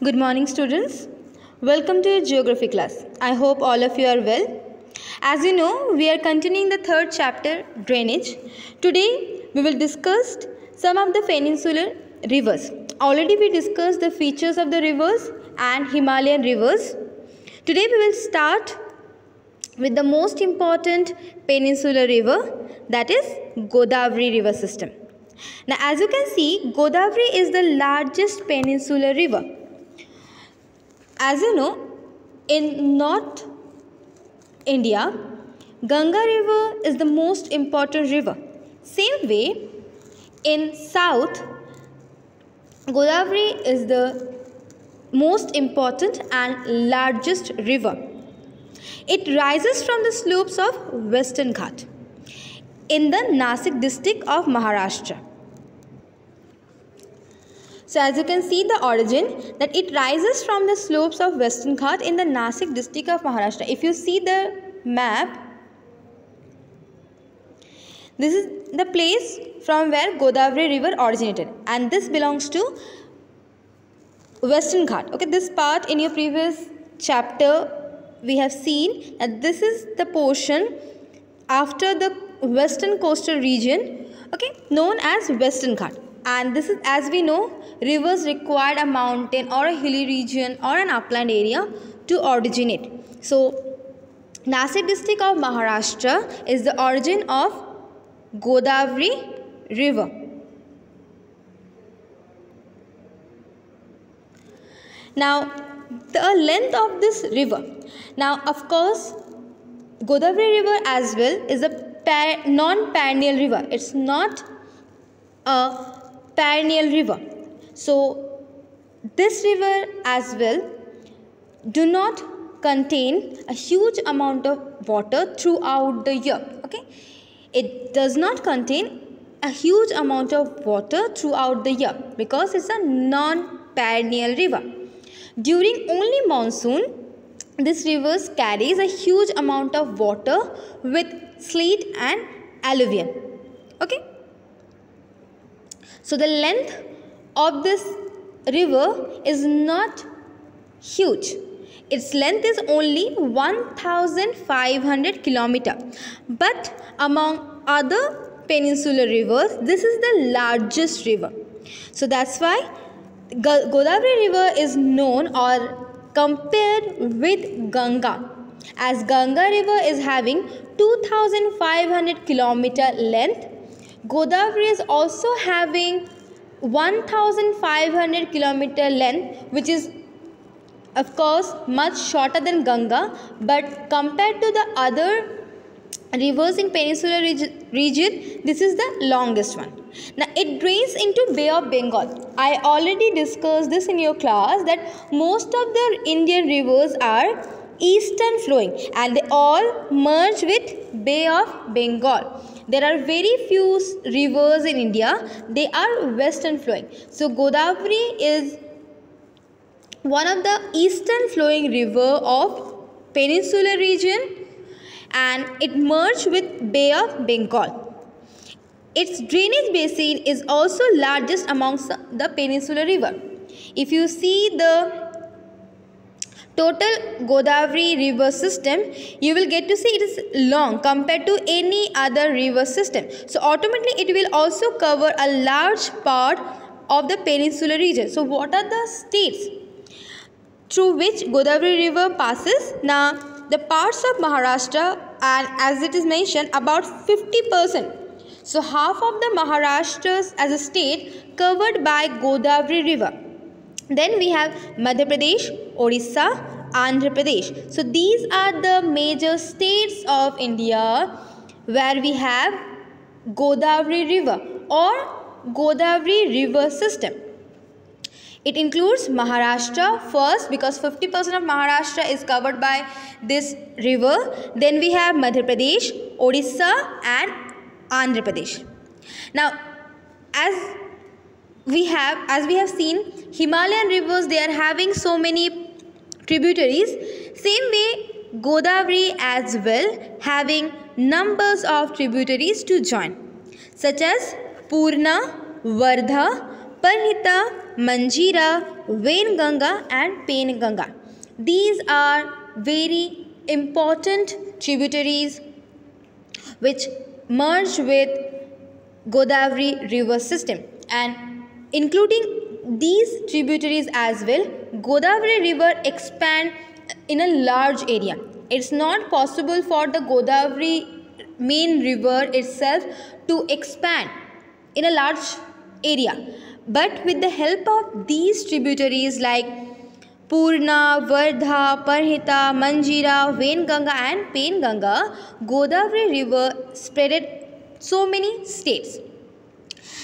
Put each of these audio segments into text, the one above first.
Good morning, students. Welcome to your geography class. I hope all of you are well. As you know, we are continuing the third chapter, drainage. Today, we will discuss some of the peninsular rivers. Already we discussed the features of the rivers and Himalayan rivers. Today, we will start with the most important peninsular river, that is Godavari river system. Now, as you can see, Godavari is the largest peninsular river. As you know, in North India, Ganga river is the most important river. Same way, in South, Godavari is the most important and largest river. It rises from the slopes of Western Ghat in the Nasik district of Maharashtra. So as you can see the origin, that it rises from the slopes of Western Ghat in the Nasik district of Maharashtra. If you see the map, this is the place from where Godavari river originated, and this belongs to Western Ghat. Okay, this part in your previous chapter we have seen that this is the portion after the western coastal region, okay, known as Western Ghat. And this is, as we know, rivers required a mountain or a hilly region or an upland area to originate. So, Nasik district of Maharashtra is the origin of Godavari river. Now, the length of this river. Now, of course, Godavari river as well is a non-perennial river. It's not a perennial river. So, this river as well do not contain a huge amount of water throughout the year. Okay, it does not contain a huge amount of water throughout the year because it's a non-perennial river. During only monsoon, this river carries a huge amount of water with sleet and alluvium. Okay. So the length of this river is not huge. Its length is only 1,500 km. But among other peninsular rivers, this is the largest river. So that's why Godavari river is known or compared with Ganga, as Ganga river is having 2,500 km length. Godavari is also having 1,500 km length, which is of course much shorter than Ganga, but compared to the other rivers in peninsular region, this is the longest one. Now it drains into Bay of Bengal. I already discussed this in your class that most of the Indian rivers are eastern flowing and they all merge with Bay of Bengal. There are very few rivers in India, they are western flowing. So Godavari is one of the eastern flowing river of peninsular region and it merged with Bay of Bengal. Its drainage basin is also largest amongst the peninsular river. If you see the total Godavari river system, you will get to see it is long compared to any other river system. So automatically it will also cover a large part of the peninsular region. So what are the states through which Godavari river passes? Now the parts of Maharashtra, and as it is mentioned, about 50%. So half of the Maharashtra as a state covered by Godavari river. Then we have Madhya Pradesh, Orissa, Andhra Pradesh. So these are the major states of India where we have Godavari river or Godavari river system. It includes Maharashtra first because 50% of Maharashtra is covered by this river. Then we have Madhya Pradesh, Orissa and Andhra Pradesh. Now, as we have seen, Himalayan rivers, they are having so many tributaries. Same way, Godavari as well having numbers of tributaries to join, such as Purna, Vardha, Parnita, Manjira, Venganga and Penganga. These are very important tributaries which merge with Godavari river system, and including these tributaries as well, Godavari river expand in a large area. It's not possible for the Godavari main river itself to expand in a large area, but with the help of these tributaries like Purna, Vardha, Parhita, Manjira, Venganga and Penganga, Godavari river spreaded so many states.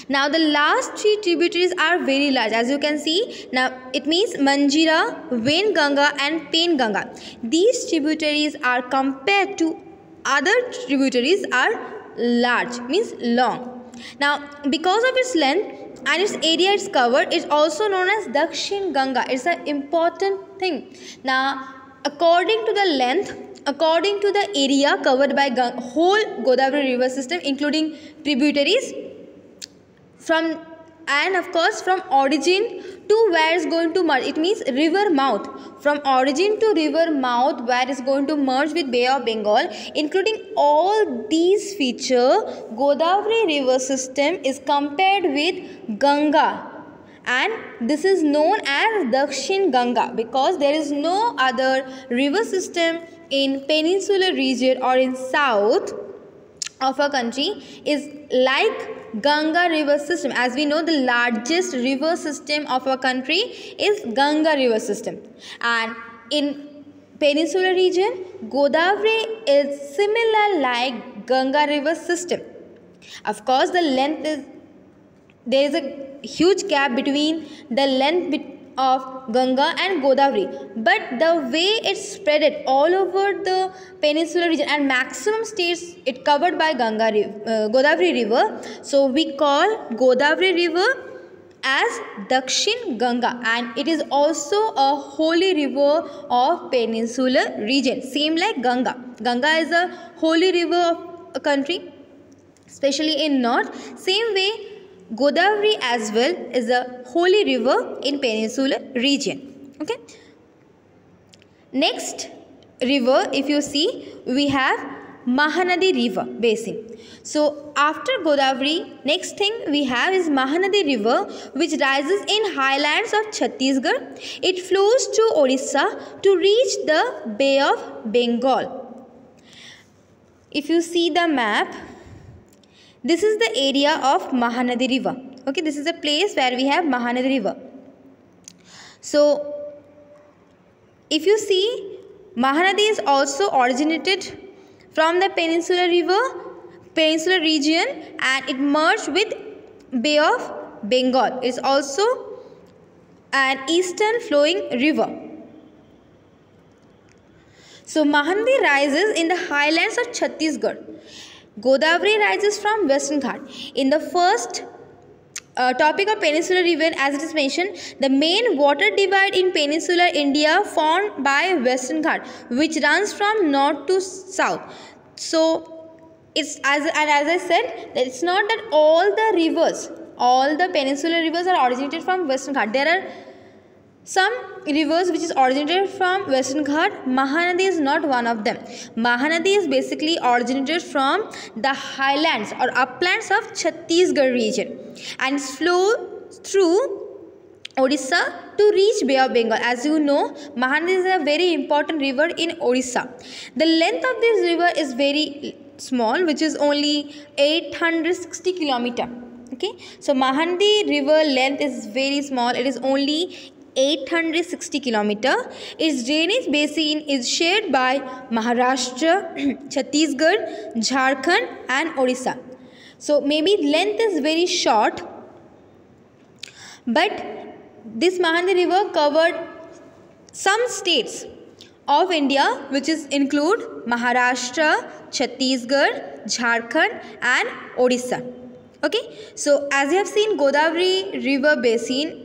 Now the last three tributaries are very large, as you can see. Now it means Manjira, Venganga and Penganga. These tributaries are compared to other tributaries are large, means long. Now because of its length and its area it's covered, it's also known as Dakshin Ganga. It's an important thing. Now according to the length, according to the area covered by whole Godavari river system including tributaries, from and of course from origin to where it's going to merge, it means river mouth, from origin to river mouth where it's going to merge with Bay of Bengal, including all these features, Godavari river system is compared with Ganga, and this is known as Dakshin Ganga because there is no other river system in peninsular region or in south of our country is like Ganga river system. As we know, the largest river system of our country is Ganga river system, and in peninsular region Godavari is similar like Ganga river system. Of course the length is, there is a huge gap between the length of Ganga and Godavari, but the way it's spread all over the peninsular region and maximum states it covered by Godavari river, so we call Godavari river as Dakshin Ganga, and it is also a holy river of peninsular region, same like Ganga. Ganga is a holy river of a country, especially in north. Same way Godavari as well is a holy river in peninsular region. Okay. Next river, if you see, we have Mahanadi river basin. So after Godavari, next thing we have is Mahanadi river, which rises in highlands of Chhattisgarh. It flows to Orissa to reach the Bay of Bengal. If you see the map, this is the area of Mahanadi river. Okay, this is a place where we have Mahanadi river. So if you see, Mahanadi is also originated from the peninsular region, and it merged with Bay of Bengal. It is also an eastern flowing river. So Mahanadi rises in the highlands of Chhattisgarh. Godavari rises from Western Ghat. In the first topic of peninsular region, as it is mentioned, the main water divide in peninsular India formed by Western Ghat, which runs from north to south. So it's as I said, that it's not that all the peninsular rivers are originated from Western Ghat. There are some rivers which is originated from Western Ghat. Mahanadi is not one of them. Mahanadi is basically originated from the highlands or uplands of Chhattisgarh region and flow through Orissa to reach Bay of Bengal. As you know, Mahanadi is a very important river in Orissa. The length of this river is very small, which is only 860 kilometer. Okay, so Mahanadi river length is very small. It is only 860 kilometer. Its drainage basin is shared by Maharashtra, Chhattisgarh, Jharkhand and Orissa. So maybe length is very short, but this Mahanadi river covered some states of India, which is include Maharashtra, Chhattisgarh, Jharkhand and Orissa. Okay, so as you have seen, Godavari river basin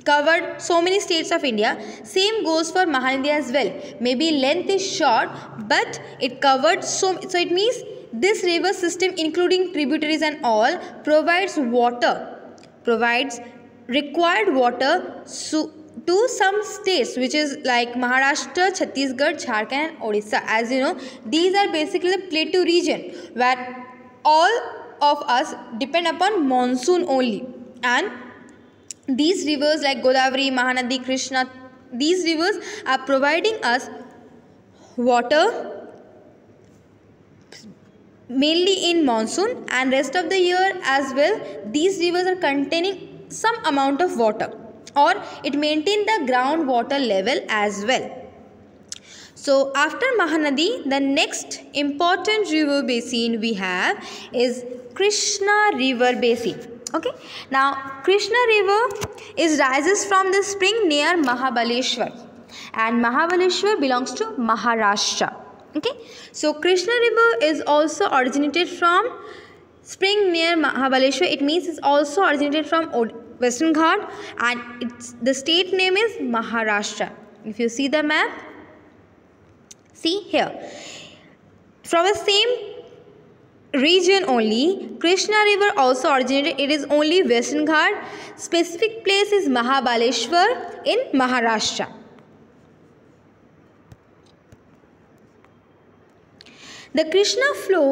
covered so many states of India. Same goes for Mahanadi as well. Maybe length is short, but it covered so it means this river system, including tributaries and all, provides water provides required water to some states, which is like Maharashtra, Chhattisgarh, Jharkhand and Odisha. As you know, these are basically the plateau region where all of us depend upon monsoon only, and these rivers like Godavari, Mahanadi, Krishna, these rivers are providing us water mainly in monsoon, and rest of the year as well. These rivers are containing some amount of water, or it maintains the groundwater level as well. So after Mahanadi, the next important river basin we have is Krishna river basin. Okay, now Krishna river rises from the spring near Mahabaleshwar, and Mahabaleshwar belongs to Maharashtra. Okay, so Krishna river is also originated from spring near Mahabaleshwar. It means it's also originated from Western Ghat, and the state name is Maharashtra. If you see the map, see here, from the same region only, Krishna river also originated. It is only Western Ghat. Specific place is Mahabaleshwar in Maharashtra. The Krishna flow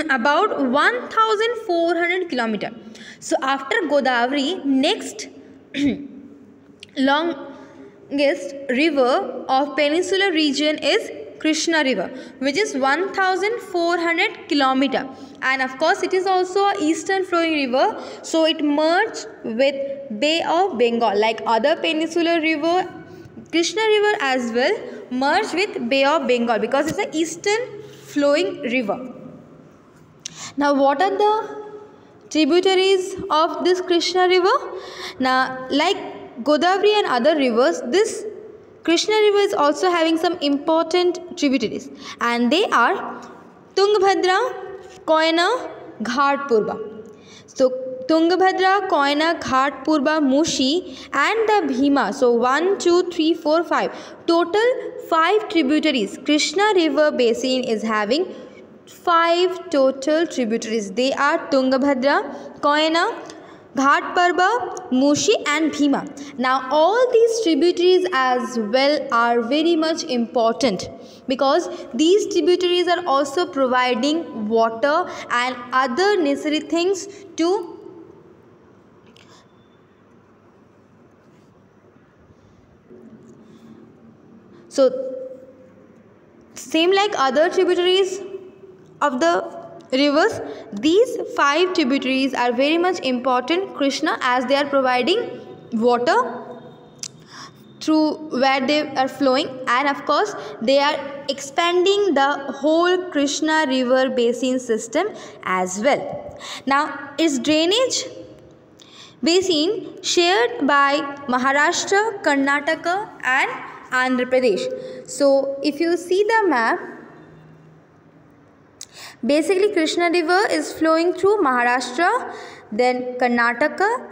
about 1400 km. So after Godavari, next longest river of peninsular region is Krishna river, which is 1400 km, and of course it is also a eastern flowing river, so it merged with Bay of Bengal. Like other peninsular river, Krishna river as well merged with Bay of Bengal because it's an eastern flowing river. Now what are the tributaries of this Krishna river? Now like Godavari and other rivers, this Krishna river is also having some important tributaries, and they are Tungabhadra, Koyna, Ghatpurba. So Tungabhadra, Koyna, Ghatpurba, Mushi and the Bhima. So 1, 2, 3, 4, 5. Total 5 tributaries. Krishna river basin is having 5 total tributaries. They are Tungabhadra, Koyna, Ghatpurba, Mushi and Bhima. Now all these tributaries as well are very much important because these tributaries are also providing water and other necessary things to same like other tributaries of the rivers, these 5 tributaries are very much important Krishna, as they are providing water through where they are flowing, and of course they are expanding the whole Krishna river basin system as well. Now its drainage basin shared by Maharashtra, Karnataka and Andhra Pradesh. So if you see the map, basically Krishna river is flowing through Maharashtra, then Karnataka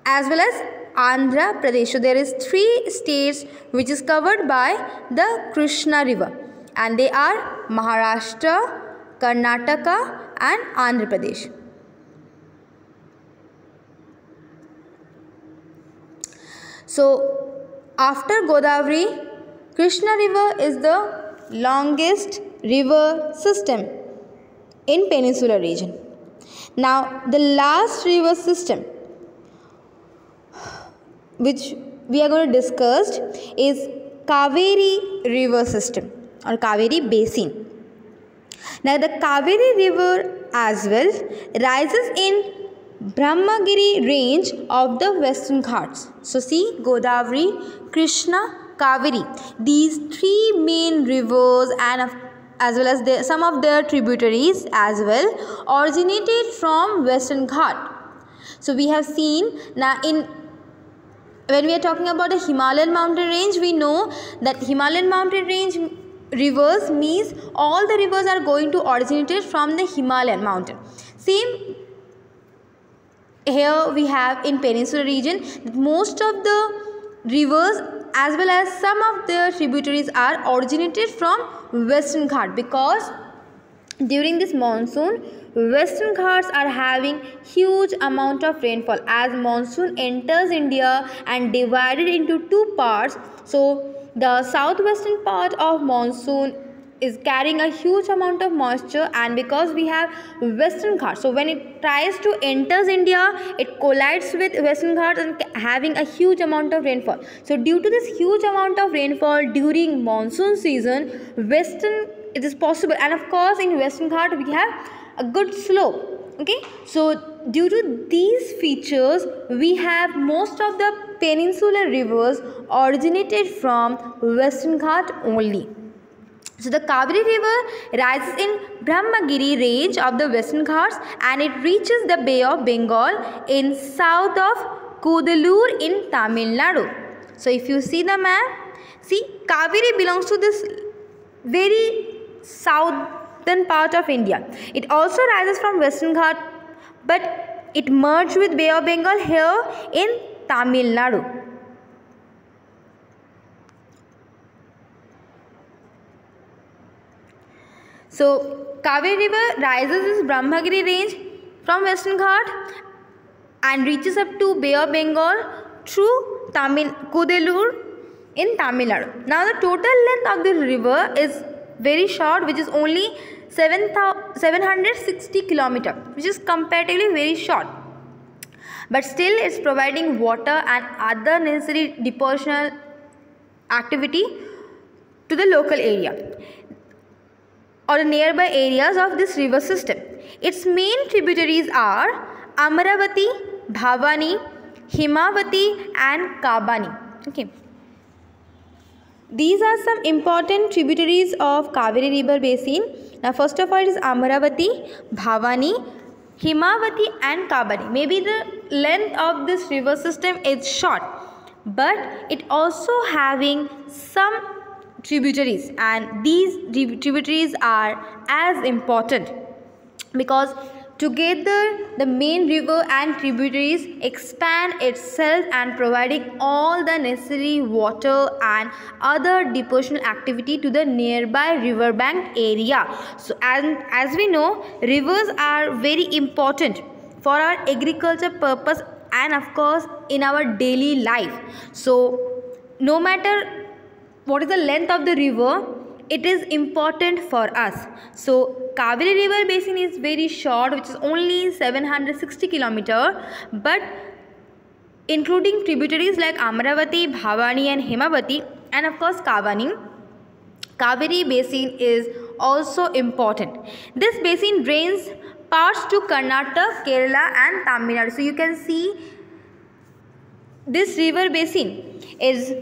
as well as Andhra Pradesh. So there is 3 states which is covered by the Krishna river, and they are Maharashtra, Karnataka and Andhra Pradesh. So after Godavari, Krishna river is the longest river system in peninsular region. Now the last river system which we are going to discuss is Kaveri river system or Kaveri basin. Now the Kaveri river as well rises in Brahmagiri range of the Western Ghats. So see, Godavari, Krishna, Kaveri, these 3 main rivers and as well as some of their tributaries as well originated from Western Ghat. So we have seen now when we are talking about the Himalayan mountain range, we know that Himalayan mountain range rivers means all the rivers are going to originate from the Himalayan mountain. Same here we have in peninsular region, most of the rivers as well as some of their tributaries are originated from Western Ghat, because during this monsoon, Western Ghats are having huge amount of rainfall as monsoon enters India and divided into two parts. So the southwestern part of monsoon is carrying a huge amount of moisture, and because we have Western Ghats, so when it tries to enters India, it collides with Western Ghats and having a huge amount of rainfall. So due to this huge amount of rainfall during monsoon season, it is possible, and of course in Western Ghat we have a good slope. Okay, so due to these features, we have most of the peninsular rivers originated from Western Ghat only. So the Kaveri river rises in Brahmagiri range of the Western Ghats and it reaches the Bay of Bengal in south of Kudalur in Tamil Nadu. So if you see the map, see Kaveri belongs to this very southern part of India. It also rises from Western Ghat, but it merged with Bay of Bengal here in Tamil Nadu. So Kaveri river rises in Brahmagiri range from Western Ghat and reaches up to Bay of Bengal through Kudalur in Tamil Nadu. Now the total length of the river is very short, which is only 760 km, which is comparatively very short. But still it's providing water and other necessary depositional activity to the local area or the nearby areas of this river system. Its main tributaries are Amaravati, Bhavani, Himavati and Kabani. Okay. These are some important tributaries of Kaveri river basin. Now first of all is Amaravati, Bhavani, Himavati and Kabani. Maybe the length of this river system is short, but it also having some tributaries, and these tributaries are as important because together the main river and tributaries expand itself and providing all the necessary water and other depositional activity to the nearby riverbank area. So as we know, rivers are very important for our agriculture purpose and of course in our daily life. So no matter what is the length of the river, it is important for us. So Kaveri river basin is very short, which is only 760 km, but including tributaries like Amaravati, Bhavani and Himavati and of course Kabani, Kaveri basin is also important. This basin drains parts to Karnataka, Kerala and Tamil Nadu. So you can see this river basin is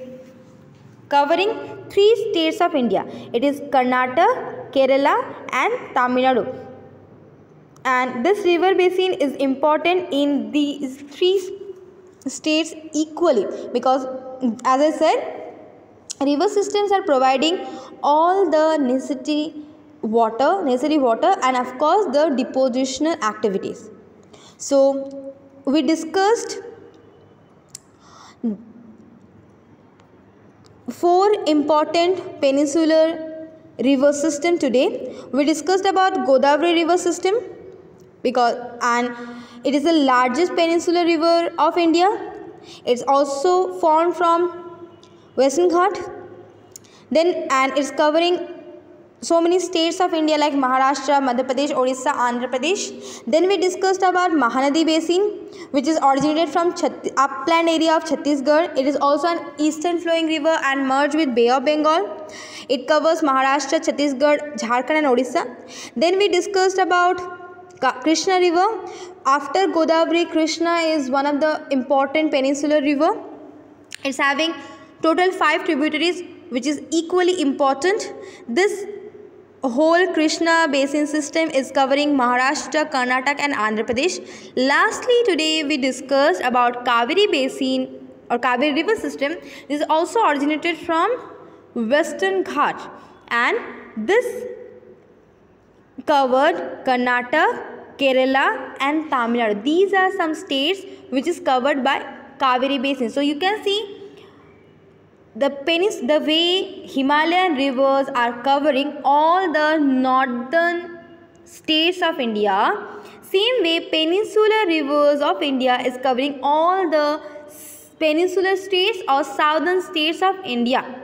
covering 3 states of India. It is Karnataka, Kerala and Tamil Nadu. And this river basin is important in these 3 states equally because as I said, river systems are providing all the necessary water and of course the depositional activities. So we discussed 4 important peninsular river system today. We discussed about Godavari river system and it is the largest peninsular river of India. It's also formed from Western Ghat. And it's covering so many states of India like Maharashtra, Madhya Pradesh, Orissa, Andhra Pradesh. Then we discussed about Mahanadi basin, which is originated from upland area of Chhattisgarh. It is also an eastern flowing river and merged with Bay of Bengal. It covers Maharashtra, Chhattisgarh, Jharkhand and Orissa. Then we discussed about Krishna river. After Godavari, Krishna is one of the important peninsular river. It's having total 5 tributaries, which is equally important. This whole Krishna basin system is covering Maharashtra, Karnataka and Andhra Pradesh. Lastly, today we discussed about Kaveri basin or Kaveri river system. This is also originated from Western Ghat and this covered Karnataka, Kerala and Tamil Nadu. These are some states which is covered by Kaveri basin. So you can see the way Himalayan rivers are covering all the northern states of India. Same way, peninsular rivers of India is covering all the peninsular states or southern states of India.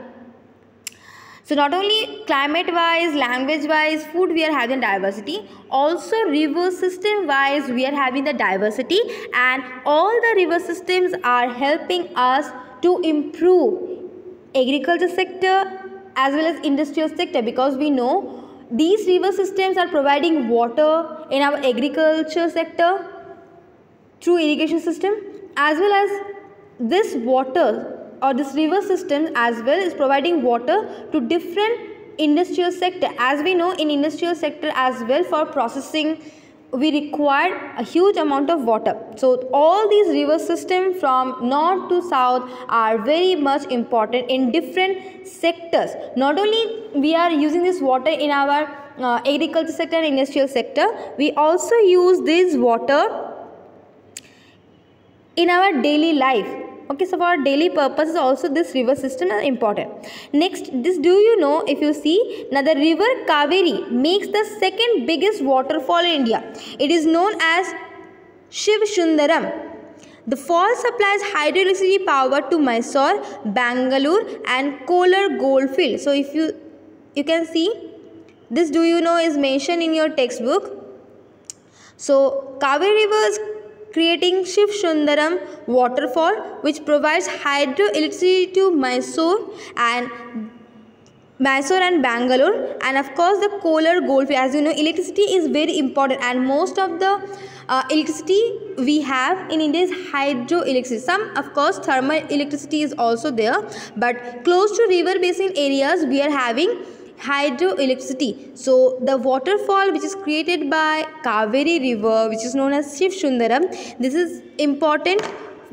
So not only climate wise, language wise, food we are having diversity, also river system wise we are having the diversity, and all the river systems are helping us to improve agriculture sector as well as industrial sector, because we know these river systems are providing water in our agriculture sector through irrigation system, as well as this water or this river system as well is providing water to different industrial sector. As we know, in industrial sector as well, for processing we require a huge amount of water. So all these river systems from north to south are very much important in different sectors. Not only we are using this water in our agriculture sector and industrial sector, we also use this water in our daily life. Okay, so for our daily purposes also this river system is important. Next, this do you know, if you see, now the river Kaveri makes the second biggest waterfall in India. It is known as Shiv Sundaram. The fall supplies hydroelectricity power to Mysore, Bangalore and Kolar Goldfield. So if you can see, this do you know is mentioned in your textbook. So Kaveri River is creating Shiv Sundaram waterfall, which provides hydroelectricity to Mysore and Bangalore, and of course the Kolar Goldfield. As you know, electricity is very important, and most of the electricity we have in India is hydroelectricity. Some of course thermal electricity is also there, but close to river basin areas we are having hydroelectricity. So the waterfall which is created by Kaveri river, which is known as Shiv Sundaram, this is important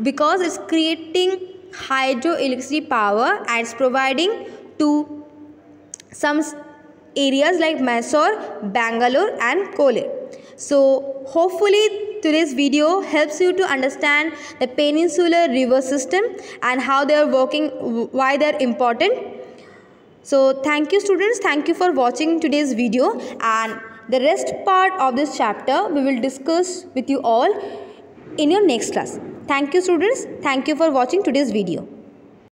because it's creating hydroelectricity power and it's providing to some areas like Mysore, Bangalore and Kolar. So hopefully today's video helps you to understand the peninsular river system and how they are working, why they are important. So thank you students, thank you for watching today's video, and the rest part of this chapter we will discuss with you all in your next class. Thank you students, thank you for watching today's video.